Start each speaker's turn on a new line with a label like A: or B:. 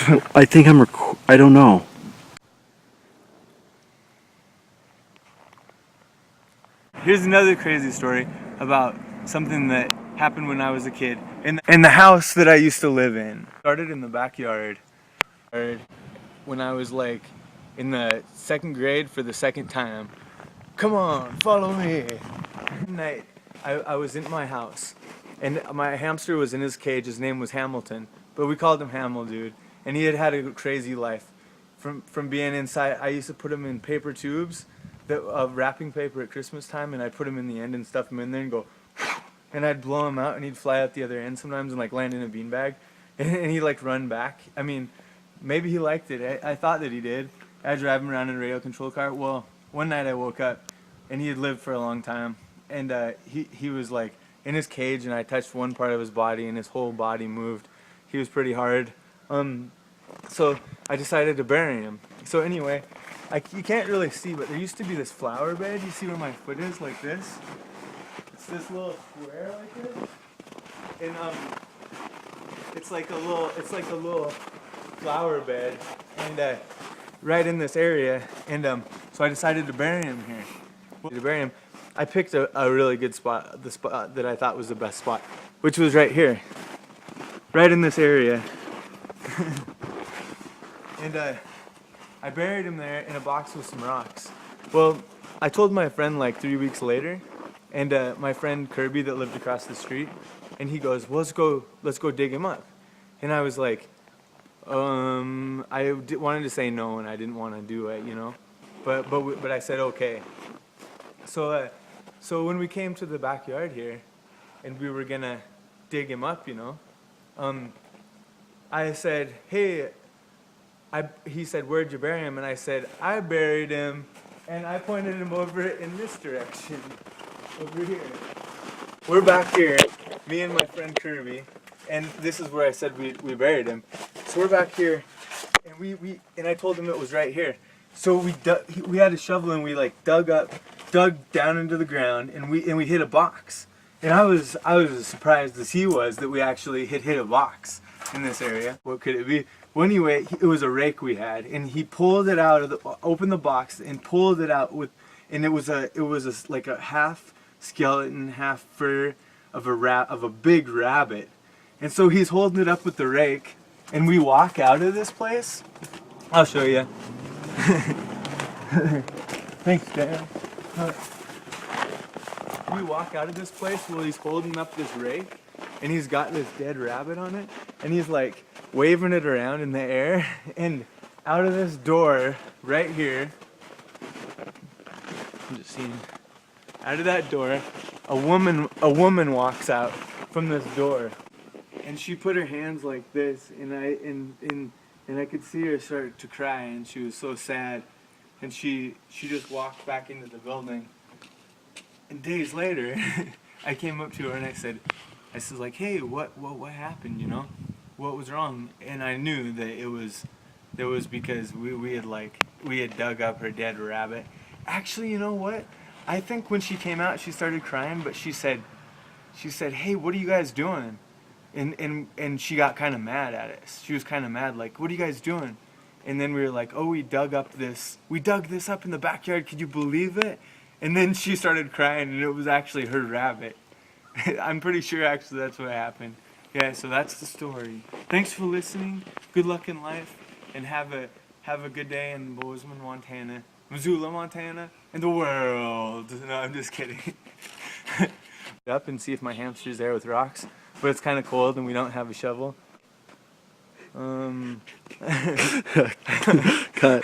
A: I think I don't know.
B: Here's another crazy story about something that happened when I was a kid in the house that I used to live in. Started in the backyard when I was like in the second grade for the second time. Come on, follow me. One night, I was in my house, and my hamster was in his cage. His name was Hamilton, but we called him Hamil, dude. And he had had a crazy life. From being inside, I used to put him in paper tubes, wrapping paper at Christmas time, and I'd put him in the end and stuff him in there and go, and I'd blow him out, and he'd fly out the other end sometimes and like land in a beanbag, and he'd like run back. I mean, maybe he liked it. I thought that he did. I'd drive him around in a radio control car. Well, one night I woke up, and he had lived for a long time, and he was like in his cage, and I touched one part of his body, and his whole body moved. He was pretty hard. So I decided to bury him. So anyway, you can't really see, but there used to be this flower bed. You see where my foot is, like this? It's this little square like this, and it's like a little flower bed, and right in this area, and so I decided to bury him here. To bury him, I picked a really good spot, the spot that I thought was the best spot, which was right here, right in this area. And I buried him there in a box with some rocks. Well, I told my friend like 3 weeks later, and my friend Kirby that lived across the street, and he goes, well, let's go dig him up. And I was like, wanted to say no, and I didn't want to do it, you know, but I said okay. So when we came to the backyard here, and we were gonna dig him up, you know, I said, hey. He said, where'd you bury him? And I said, I buried him, and I pointed him over in this direction, over here. We're back here, me and my friend Kirby, and this is where I said we buried him. So we're back here, and and I told him it was right here. So we had a shovel, and we like dug down into the ground, and we hit a box. And I was as surprised as he was that we actually hit a box in this area. What could it be? Well, anyway, it was a rake we had, and he pulled it out opened the box and pulled it out and it was like a half skeleton, half fur of a big rabbit. And so he's holding it up with the rake, and we walk out of this place. I'll show you. Thanks, Dan. We walk out of this place while he's holding up this rake, and he's got this dead rabbit on it, and he's like waving it around in the air, and out of this door right here, I'm just seeing, out of that door, a woman walks out from this door, and she put her hands like this, and I could see her start to cry, and she was so sad, and she just walked back into the building. And days later, I came up to her and I said like, hey, what happened, you know? What was wrong? And I knew that it was because we had dug up her dead rabbit. Actually, you know what? I think when she came out, she started crying, but she said, hey, what are you guys doing? And she got kind of mad at us. She was kind of mad, like, what are you guys doing? And then we were like, oh, we dug this up in the backyard. Could you believe it? And then she started crying, and it was actually her rabbit. I'm pretty sure actually that's what happened. Yeah, so that's the story. Thanks for listening. Good luck in life, and have a good day in Bozeman, Montana, Missoula, Montana, and the world. No, I'm just kidding. Up and see if my hamster's there with rocks, but it's kind of cold and we don't have a shovel.
A: Cut.